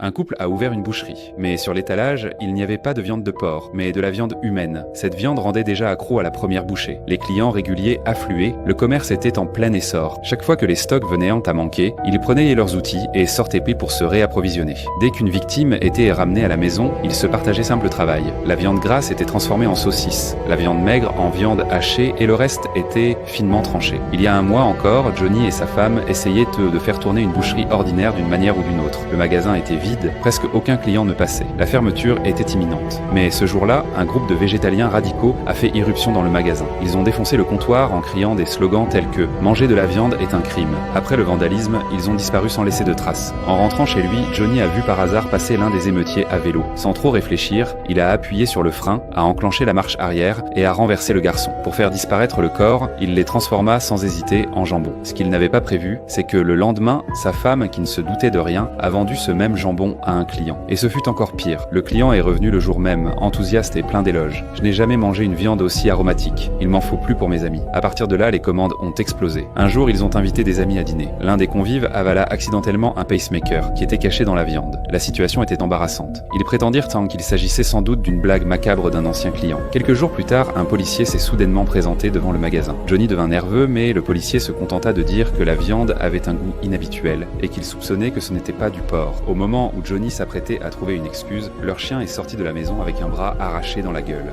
Un couple a ouvert une boucherie, mais sur l'étalage, il n'y avait pas de viande de porc, mais de la viande humaine. Cette viande rendait déjà accro à la première bouchée. Les clients réguliers affluaient, le commerce était en plein essor. Chaque fois que les stocks venaient à manquer, ils prenaient leurs outils et sortaient pris pour se réapprovisionner. Dès qu'une victime était ramenée à la maison, ils se partageaient simple travail. La viande grasse était transformée en saucisse, la viande maigre en viande hachée et le reste était finement tranché. Il y a un mois encore, Johnny et sa femme essayaient de faire tourner une boucherie ordinaire d'une manière ou d'une autre. Le magasin était vide, presque aucun client ne passait. La fermeture était imminente. Mais ce jour-là, un groupe de végétaliens radicaux a fait irruption dans le magasin. Ils ont défoncé le comptoir en criant des slogans tels que « Manger de la viande est un crime ». Après le vandalisme, ils ont disparu sans laisser de traces. En rentrant chez lui, Johnny a vu par hasard passer l'un des émeutiers à vélo. Sans trop réfléchir, il a appuyé sur le frein, a enclenché la marche arrière et a renversé le garçon. Pour faire disparaître le corps, il les transforma sans hésiter en jambon. Ce qu'il n'avait pas prévu, c'est que le lendemain, sa femme, qui ne se doutait de rien, a vendu ce même jambon à un client. Et ce fut encore pire. Le client est revenu le jour même, enthousiaste et plein d'éloges. « Je n'ai jamais mangé une viande aussi aromatique. Il m'en faut plus pour mes amis. » À partir de là, les commandes ont explosé. Un jour, ils ont invité des amis à dîner. L'un des convives avala accidentellement un pacemaker qui était caché dans la viande. La situation était embarrassante. Ils prétendirent qu'il s'agissait sans doute d'une blague macabre d'un ancien client. Quelques jours plus tard, un policier s'est soudainement présenté devant le magasin. Johnny devint nerveux, mais le policier se contenta de dire que la viande avait un goût inhabituel et qu'il soupçonnait que ce n'était pas du porc. Au moment où Johnny s'apprêtait à trouver une excuse, leur chien est sorti de la maison avec un bras arraché dans la gueule.